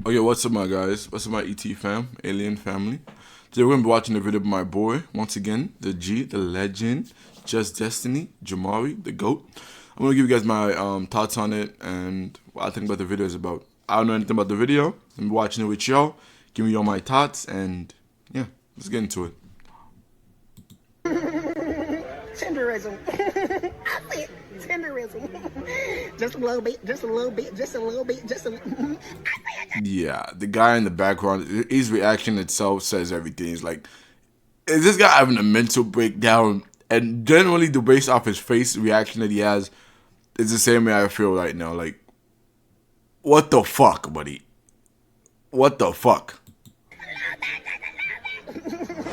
Okay, what's up, my guys? What's up, my ET fam, alien family? Today we're gonna be watching a video of my boy once again, the G, the legend, Just Destiny, Jamari, the GOAT. I'm gonna give you guys my thoughts on it and what I think about the video is about. I don't know anything about the video. I'm watching it with y'all. Give me all my thoughts and yeah, let's get into it. Tenderism. I said tenderism. Just a little bit, just a little bit, just a little bit, just a little. Yeah, the guy in the background, his reaction itself says everything. He's like, is this guy having a mental breakdown? And generally, the based off his face reaction that he has is the same way I feel right now. Like, what the fuck, buddy? What the fuck?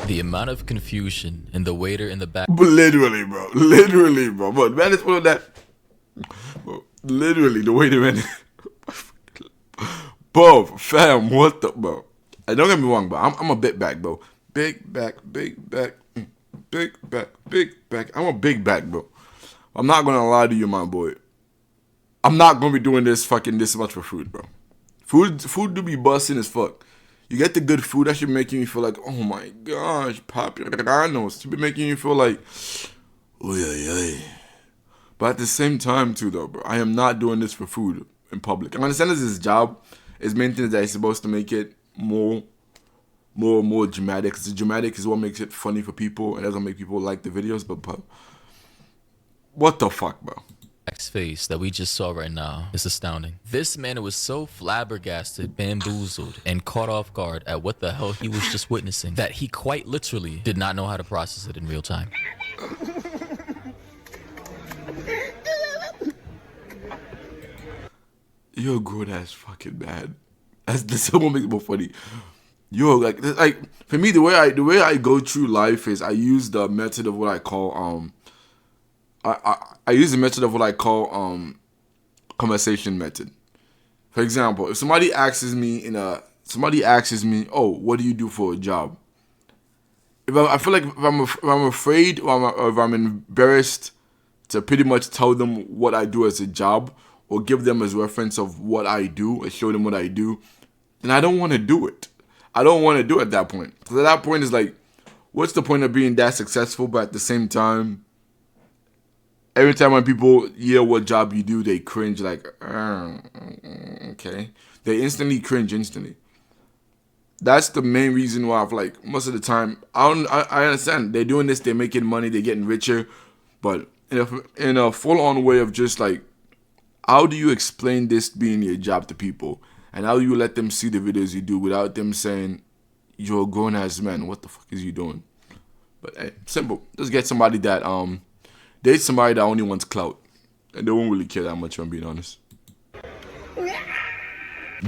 The amount of confusion in the waiter in the back. But literally, bro. Literally, bro. But man, it's one of that. Bro, literally, the way they went. Bro, fam, what the, bro? And don't get me wrong, bro. I'm a big back, bro. Big back, big back, big back, big back. I'm a big back, bro. I'm not gonna lie to you, my boy. I'm not gonna be doing this much for food, bro. Food do be busting as fuck. You get the good food, that should make you feel like, oh my gosh, Papianos. To be making you feel like, oh yeah. But at the same time, too, though, bro, I am not doing this for food in public. I understand this is his job. His main thing is that he's supposed to make it more dramatic. Because the dramatic is what makes it funny for people and doesn't make people like the videos. But what the fuck, bro? Face that we just saw right now is astounding. This man was so flabbergasted, bamboozled, and caught off guard at what the hell he was just witnessing that he quite literally did not know how to process it in real time. You're good as fucking bad. That's what makes it more funny. Yo, like for me, the way I go through life is I use the method of what I call I use the method of what I call conversation method. For example, if somebody asks me, "Oh, what do you do for a job?" I feel like if I'm afraid or if I'm embarrassed to pretty much tell them what I do as a job or give them as reference of what I do or show them what I do, then I don't want to do it. I don't want to do it at that point. Because at that point, it's like, what's the point of being that successful? But at the same time, every time when people hear what job you do, they cringe like, okay. They instantly cringe instantly. That's the main reason why I've like most of the time I understand they're doing this, they're making money, they're getting richer, but in a full on way of just like, how do you explain this being your job to people, and how do you let them see the videos you do without them saying you're a grown ass man? What the fuck is you doing? But hey, simple. Just get somebody that date somebody that only wants clout, and they won't really care that much. If I'm being honest.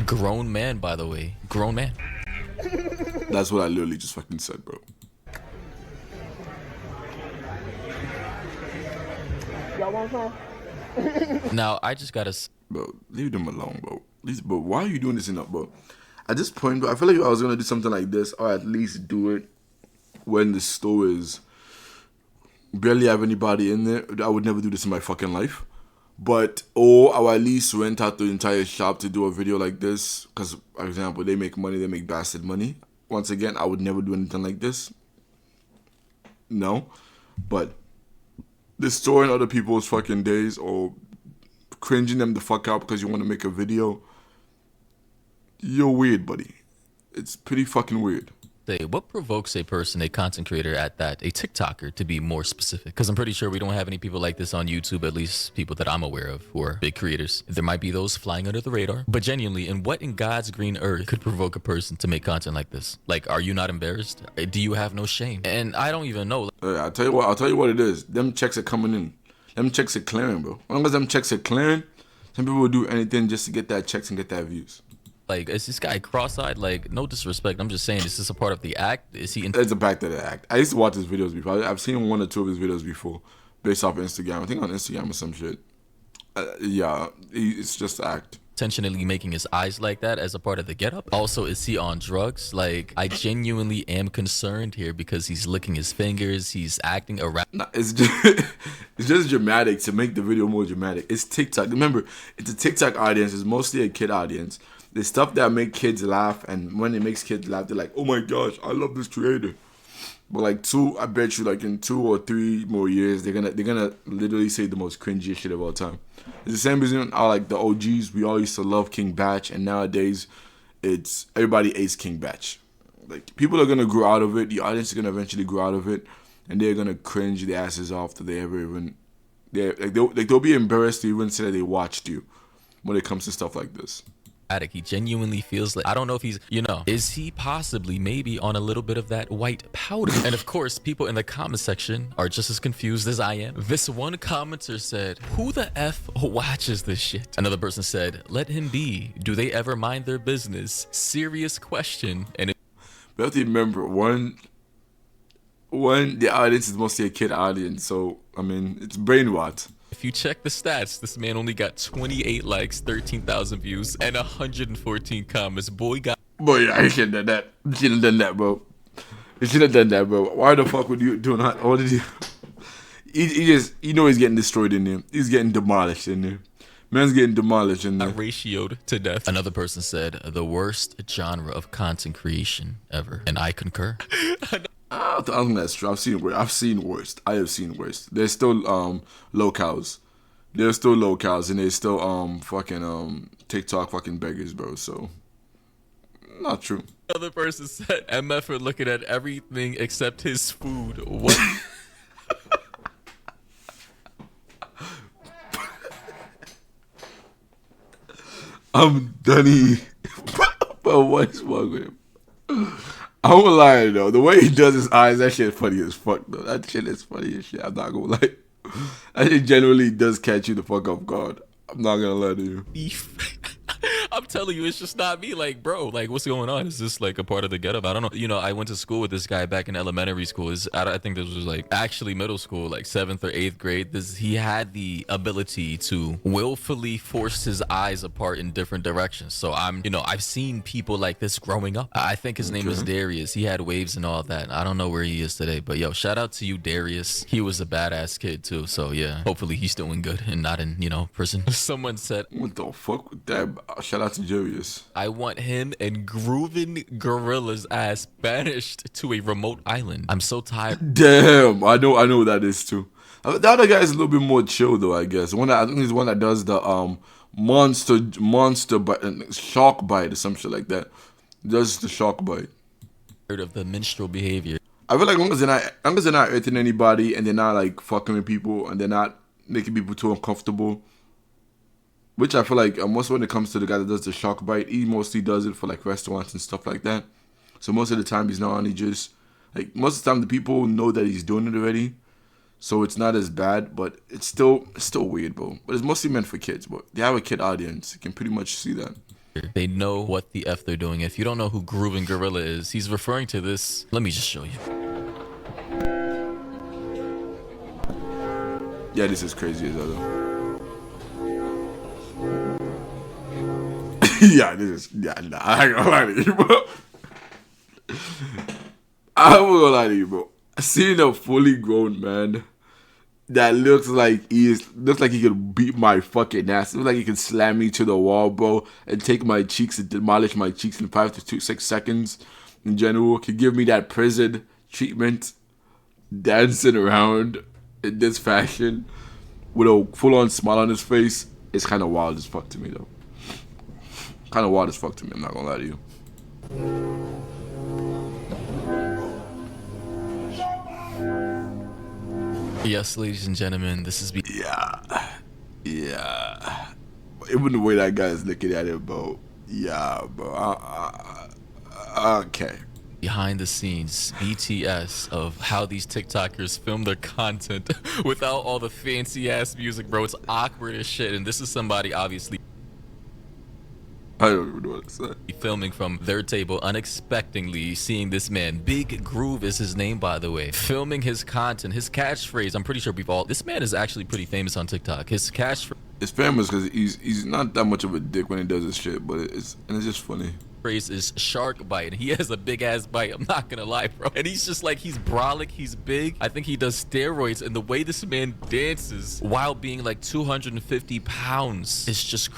Grown man, by the way. Grown man. That's what I literally just fucking said, bro. Y'all want some? Now, I just gotta... Bro, leave them alone, bro. Bro, why are you doing this enough, bro? At this point, bro, I feel like if I was gonna do something like this, or at least do it when the store is barely have anybody in there, I would never do this in my fucking life. But, or I would at least rent out the entire shop to do a video like this. Because, for example, they make money, they make bastard money. Once again, I would never do anything like this. No. But destroying other people's fucking days or cringing them the fuck out because you want to make a video, you're weird, buddy. It's pretty fucking weird. Say, what provokes a person, a content creator at that, a TikToker, to be more specific? Because I'm pretty sure we don't have any people like this on YouTube, at least people that I'm aware of who are big creators. There might be those flying under the radar, but genuinely, in what in God's green earth could provoke a person to make content like this? Like, are you not embarrassed? Do you have no shame? And I don't even know. I'll tell you what it is. Them checks are coming in. Them checks are clearing, bro. As long as them checks are clearing, some people will do anything just to get that checks and get that views. Like, is this guy cross-eyed? Like, no disrespect. I'm just saying, is this a part of the act? Is he... It's a back to the act. I used to watch his videos before. I've seen one or two of his videos before, based off Instagram. I think on Instagram or some shit. Yeah, it's just act. Intentionally making his eyes like that as a part of the getup? Also, is he on drugs? Like, I genuinely am concerned here because he's licking his fingers, he's acting around. Nah, it's just dramatic to make the video more dramatic. It's TikTok. Remember, it's a TikTok audience. It's mostly a kid audience. the stuff that make kids laugh, and when it makes kids laugh, they're like, "Oh my gosh, I love this creator." But like I bet you, like in 2 or 3 more years, they're gonna literally say the most cringy shit of all time. It's the same reason I like the OGs. We all used to love King Batch, and nowadays, it's everybody hates King Batch. Like people are gonna grow out of it. The audience is gonna eventually grow out of it, and they're gonna cringe their asses off that they ever even. They'll be embarrassed to even say that they watched you when it comes to stuff like this. He genuinely feels like, I don't know if he's, is he possibly maybe on a little bit of that white powder? And of course, people in the comment section are just as confused as I am. This one commenter said, "Who the F watches this shit?" Another person said, "Let him be. Do they ever mind their business? Serious question." And But you have to remember, the audience is mostly a kid audience, so I mean, it's brain rot. if you check the stats, this man only got 28 likes, 13,000 views, and 114 comments. Boy got. Boy, yeah, he should have done that. You should have done that, bro. You should have done that, bro. Why the fuck would you do that? What did you? He just, he's getting destroyed in there. He's getting demolished in there. Man's getting demolished in there. Ratioed to death. Another person said, "The worst genre of content creation ever," and I concur. I don't think that's true. I've seen worse. I have seen worse. There's still locals. There's still locals, and there's still fucking TikTok fucking beggars, bro. So not true. Another person said, "MF for looking at everything except his food." What? I'm Dunny. But what's wrong with him? I won't lie though. The way he does his eyes, that shit funny as fuck though. That shit is funny as shit. I'm not gonna lie. That shit generally does catch you the fuck off guard. I'm not gonna lie to you. I'm telling you, it's just not me. Like, bro, like, what's going on? Is this like a part of the getup? I don't know. I went to school with this guy back in elementary school. I think this was like actually middle school, like 7th or 8th grade. He had the ability to willfully force his eyes apart in different directions. So I've seen people like this growing up. I think his name is Darius. He had waves and all that. I don't know where he is today, but yo, shout out to you, Darius. He was a badass kid too. So yeah, hopefully he's doing good and not in, prison. Someone said, "What the fuck with that?" Shout out to Darius. "I want him and grooving gorilla's ass banished to a remote island. I'm so tired." Damn, I know what that is too. The other guy is a little bit more chill though, I guess. I think he's the one that does the monster bite, shark bite or some shit like that. Does the shark bite. Of the minstrel behavior. I feel like as long as they're not hurting anybody and they're not like fucking with people and they're not making people too uncomfortable. Which I feel like most when it comes to the guy that does the shark bite, he mostly does it for like restaurants and stuff like that. So most of the time he's not only just like most of the time the people know that he's doing it already. So it's not as bad, but it's still weird, bro. But it's mostly meant for kids, but they have a kid audience. You can pretty much see that. They know what the F they're doing. If you don't know who Grooving Gorilla is, he's referring to this. Let me just show you. Yeah, this is crazy as hell though. Yeah, nah, I ain't gonna lie to you, bro. I won't gonna lie to you, bro. Seeing a fully grown man that looks like he could beat my fucking ass. Looks like he can slam me to the wall, bro, and take my cheeks and demolish my cheeks in 5 to 6 seconds. In general, can give me that prison treatment, dancing around in this fashion with a full-on smile on his face. It's kind of wild as fuck to me, though. Kind of wild as fuck to me. I'm not gonna lie to you. Yes, ladies and gentlemen, this is Yeah. Even the way that guy is looking at it, bro. Yeah, bro. Okay. behind the scenes BTS of how these TikTokers film their content without all the fancy ass music, bro. It's awkward as shit. And this is somebody obviously I don't even know what to say. Filming from their table, unexpectedly seeing this man, Big Groove is his name, by the way, filming his content, his catchphrase. I'm pretty sure this man is actually pretty famous on TikTok. His catchphrase. It's famous because he's not that much of a dick when he does his shit, but it's just funny. Phrase is shark bite. He has a big ass bite. I'm not gonna lie, bro. And he's just like, he's brolic, he's big. I think he does steroids, and the way this man dances while being like 250 pounds is just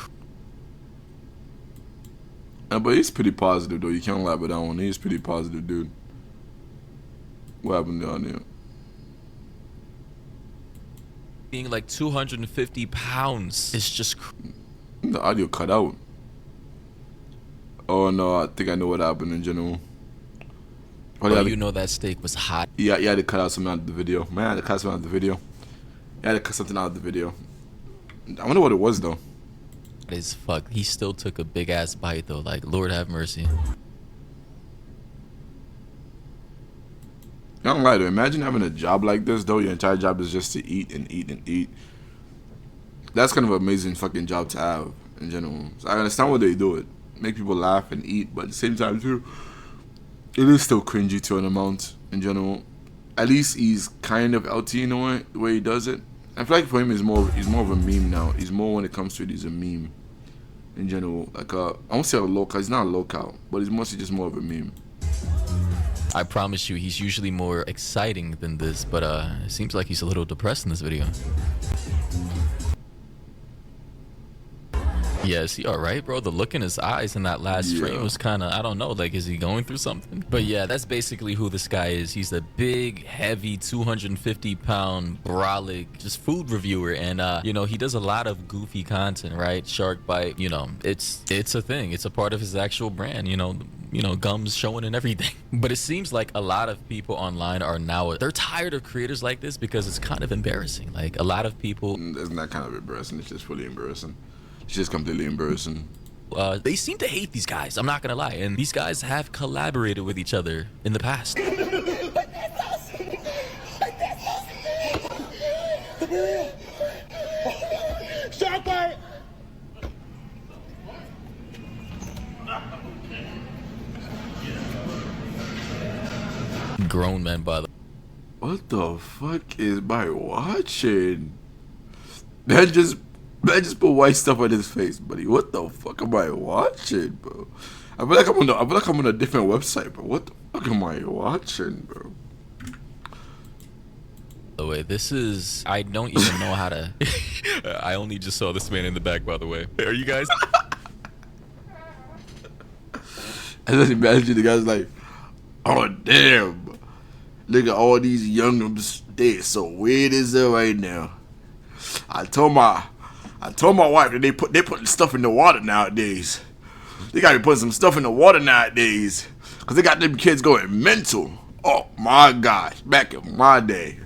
But he's pretty positive though. You can't lie about that one. He's pretty positive, dude. What happened down there? Being like 250 pounds. It's just The audio cut out. Oh no, I think I know what happened in general. bro, you know that steak was hot. Yeah, you had to cut out something out of the video. Man, I had to cut something out of the video. You had to cut something out of the video. I wonder what it was though. As fuck. He still took a big ass bite though. Like, Lord have mercy. I don't lie though. Imagine having a job like this though. Your entire job is just to eat and eat and eat. That's kind of an amazing fucking job to have in general. So I understand why they do it. Make people laugh and eat, but at the same time too, it is still cringy to an amount in general. At least he's kind of LT in a way, the way he does it. I feel like for him, he's more of a meme now. He's more when it comes to it, he's a meme in general. Like I won't say a local. He's not a local, but he's mostly just more of a meme. I promise you, he's usually more exciting than this, but it seems like he's a little depressed in this video. Yeah, is he alright, bro? The look in his eyes in that last frame was kind of, I don't know, like, is he going through something? But yeah, that's basically who this guy is. He's a big, heavy, 250-pound, brolic, just food reviewer. And, you know, he does a lot of goofy content, right? Shark Bite, you know, it's a thing. It's a part of his actual brand, you know, gums showing and everything. But it seems like a lot of people online are now, they're tired of creators like this because it's kind of embarrassing. Like, a lot of people... It's not kind of embarrassing. It's just fully embarrassing. It's just completely embarrassing. They seem to hate these guys, I'm not gonna lie, and these guys have collaborated with each other in the past. Grown men, by the way. What the fuck is my watching? That just put white stuff on his face, buddy. What the fuck am I watching, bro? I feel like I'm on a different website, bro. What the fuck am I watching, bro? By the way, this is, I don't even know how to. I only just saw this man in the back, by the way. Are you guys? I just imagine the guy's like, oh damn, look at all these young'uns. They so weird as hell right now. I told my wife that they putting stuff in the water nowadays. They gotta be putting some stuff in the water nowadays, cause they got them kids going mental. Oh my gosh, back in my day.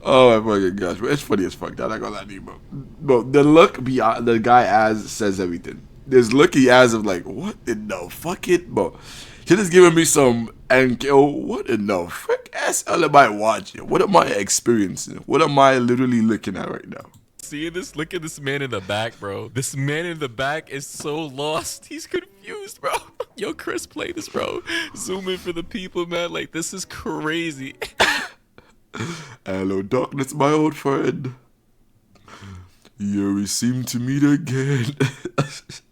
Oh my fucking gosh, bro. It's funny as fuck. I'm not gonna lie to you, bro. Bro, the look the guy has says everything. This look he has of like, what in the fuck it, bro? She just giving me some, and what in the fuck ass hell am I watching? What am I experiencing? What am I literally looking at right now? Seeing this, look at this man in the back, bro. This man in the back is so lost. He's confused, bro. Yo, Chris, play this, bro. Zoom in for the people, man. Like, this is crazy. Hello, darkness, my old friend. Here we seem to meet again. That's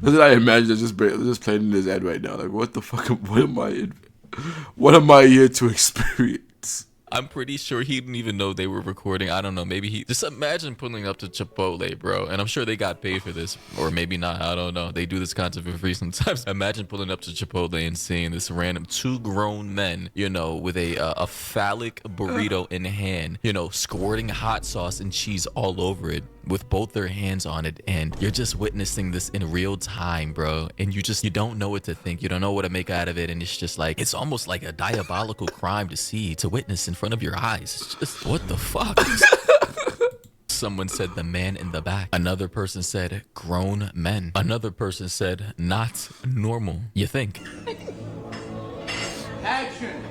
what I imagine just playing in his head right now. Like, what the fuck? What am I here to experience? I'm pretty sure he didn't even know they were recording. I don't know. Maybe he just imagine pulling up to Chipotle, bro. And I'm sure they got paid for this, or maybe not. I don't know. They do this content for free sometimes. Imagine pulling up to Chipotle and seeing this random two grown men, you know, with a phallic burrito in hand, you know, squirting hot sauce and cheese all over it with both their hands on it, and you're just witnessing this in real time, bro. And you don't know what to think. You don't know what to make out of it, and it's just like, it's almost like a diabolical crime to witness in front of your eyes. It's just, what the fuck? Someone said the man in the back. Another person said grown men. Another person said not normal. You think? Action.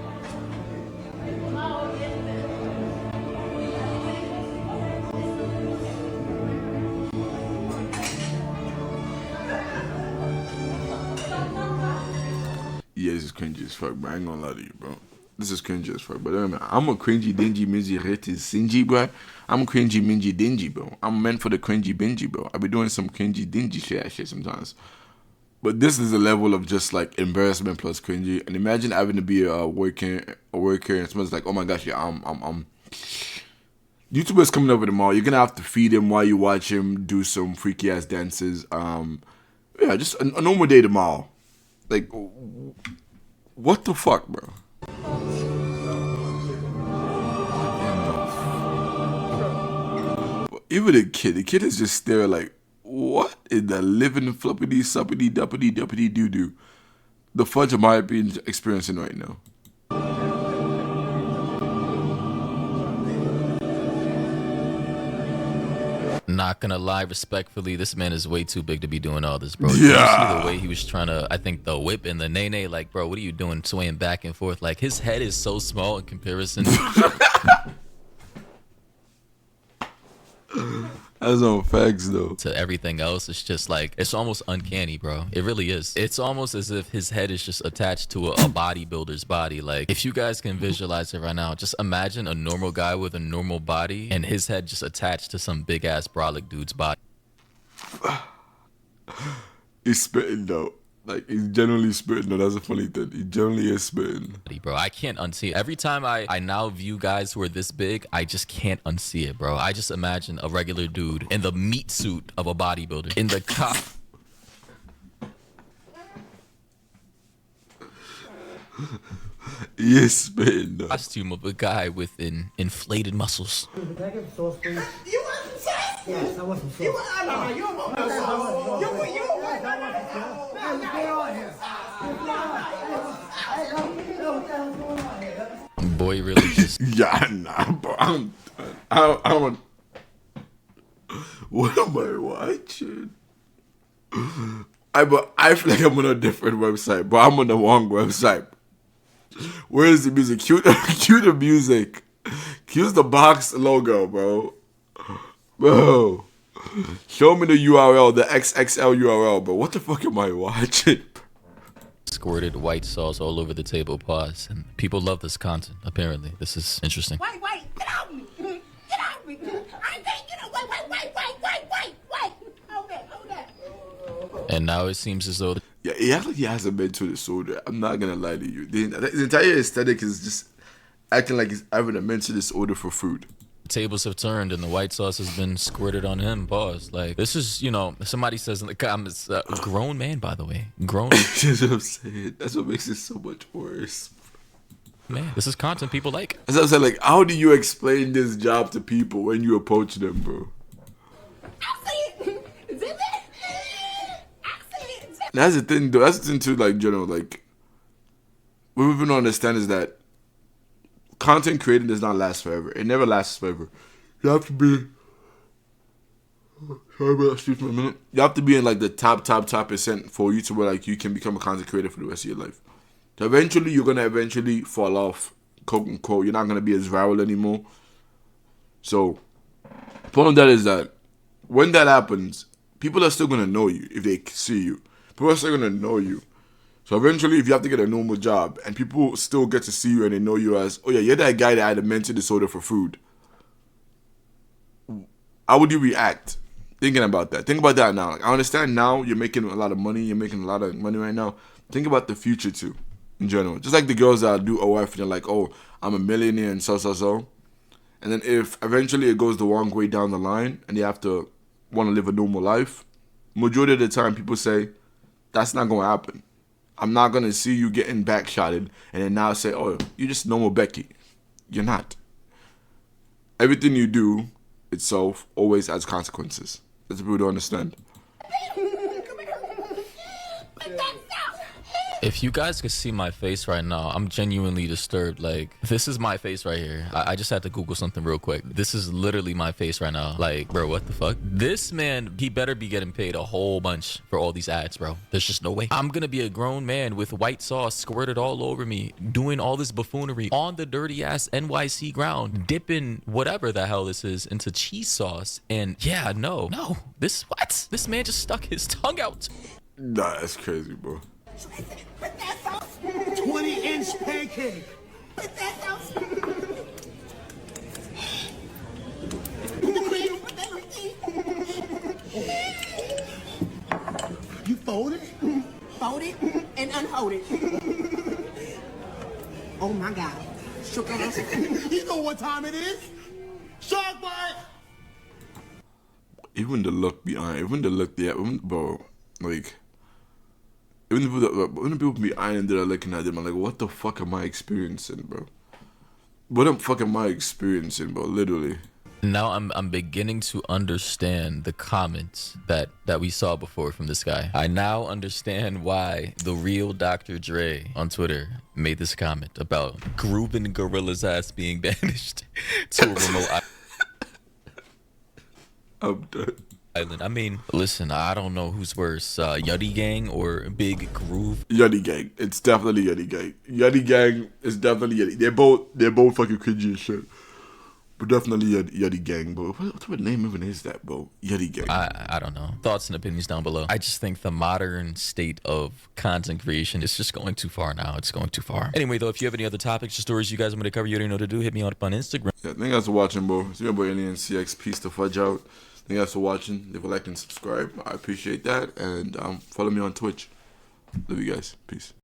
Yeah, this is cringy as fuck, bro. I ain't gonna lie to you, bro. This is cringy as fuck, but I'm a cringy, dingy, mingy, reti, singy, bro. I'm cringy, mingy, dingy, bro. I'm meant for the cringy, bingy, bro. I be doing some cringy, dingy shit sometimes. But this is a level of just like embarrassment plus cringy. And imagine having to be a worker, and someone's like, oh my gosh, yeah, I'm. YouTuber's coming over tomorrow. You're gonna have to feed him while you watch him do some freaky ass dances. Yeah, just a normal day tomorrow. Like, what the fuck, bro? Even the kid is just staring like, what in the living fluppity suppity duppity duppity doo doo the fudge am I being experiencing right now? Not gonna lie, respectfully, this man is way too big to be doing all this, bro. Did Yeah. you see the way he was trying to, I think, the whip and the nay-nay? Like, bro, what are you doing swaying back and forth? Like, his head is so small in comparison. That's no facts, though. To everything else. It's just like, it's almost uncanny, bro. It really is. It's almost as if his head is just attached to a bodybuilder's body. Like, if you guys can visualize it right now, just imagine a normal guy with a normal body and his head just attached to some big ass brolic dude's body. He's spitting though. Like, he's generally spitting though. That's a funny thing. He generally is spitting. Bro, I can't unsee it. Every time I now view guys who are this big, I just can't unsee it, bro. I just imagine a regular dude in the meat suit of a bodybuilder in the cop. He is spitting though. Costume of a guy with inflated muscles. Can I get the sauce, please? You want some sauce? Yes, I want some sauce. You want? No, you don't want no sauce. You want? Get on here. Boy really just Yeah, nah, bro. I'm done. I don't. What am I watching? I feel like I'm on a different website, but I'm on the wrong website. Where is the music? Cue the music. Cue's the box logo, bro. Bro. Show me the URL, the XXL URL, bro. What the fuck am I watching? squirted white sauce all over the table. Pause. And people love this content, apparently. This is interesting. Wait, get off me. Get off me. I can't get away. Wait. Hold that. And now it seems as though Yeah, he acts like he has a mental disorder. I'm not gonna lie to you. The entire aesthetic is just acting like he's having a mental disorder for food. the tables have turned and the white sauce has been squirted on him. Pause. Like, this is, you know, somebody says in the comments, grown man, by the way. Grown That's what I'm saying. That's what makes it so much worse. man. This is content people like. That's what I'm saying. Like, how do you explain this job to people when you approach them, bro? I see it. Is it? I see it. That's the thing, though. That's the thing, too, like, general. Like, what we don't understand is that content creating does not last forever. It never lasts forever. You have to be... Sorry, bro. Excuse me a minute. You have to be in, like, the top % for you to where, like, you can become a content creator for the rest of your life. So eventually, you're going to eventually fall off, quote unquote. You're not going to be as viral anymore. So, the point of that is that when that happens, people are still going to know you if they see you. People are still going to know you. So eventually, if you have to get a normal job and people still get to see you and they know you as, oh yeah, you're that guy that had a mental disorder for food. How would you react thinking about that? Think about that now. Like, I understand now you're making a lot of money. You're making a lot of money right now. Think about the future too, in general. Just like the girls that do OF and they're like, oh, I'm a millionaire and so. And then if eventually it goes the wrong way down the line and they have to want to live a normal life, majority of the time people say, that's not going to happen. I'm not going to see you getting backshotted and then now say, oh, you're just normal Becky. You're not. Everything you do itself always has consequences. That's what people don't understand. If you guys could see my face right now, I'm genuinely disturbed. Like, this is my face right here. I just had to Google something real quick. This is literally my face right now. Like, bro, what the fuck? This man, he better be getting paid a whole bunch for all these ads, bro. There's just no way. I'm gonna be a grown man with white sauce squirted all over me, doing all this buffoonery on the dirty ass NYC ground, dipping whatever the hell this is into cheese sauce. And yeah, no. What? This man just stuck his tongue out. Nah, that's crazy, bro. Put that sauce. 20-inch pancake. Put that sauce. Put the cream. Put that cream. You fold it? Fold it and unfold it. Oh my God. Sugar. You know what time it is? Shark bite! Even the look behind, even the look there, bro, like, Even the people be eyeing that are looking at them, I'm like, what the fuck am I experiencing, bro? What the fuck am I experiencing, bro? Literally. Now I'm beginning to understand the comments that we saw before from this guy. I now understand why the real Dr. Dre on Twitter made this comment about Groovin Gorilla's ass being banished to a remote I'm done. island. I mean, listen, I don't know who's worse, Yuddy Gang or Big Groove. Yuddy Gang. It's definitely Yuddy Gang. Yuddy Gang is definitely Yuddy. They're both fucking cringy as shit. But definitely Yuddy Gang, bro. What name even is that, bro? Yuddy Gang. I don't know. Thoughts and opinions down below. I just think the modern state of content creation is just going too far now. It's going too far. Anyway, though, if you have any other topics or stories you guys want me to cover, you already know what to do. Hit me up on Instagram. Yeah, thank you guys for watching, bro. It's your boy Alien CX. Peace the fudge out. Thank you guys for watching. Leave a like and subscribe. I appreciate that. And follow me on Twitch. Love you guys. Peace.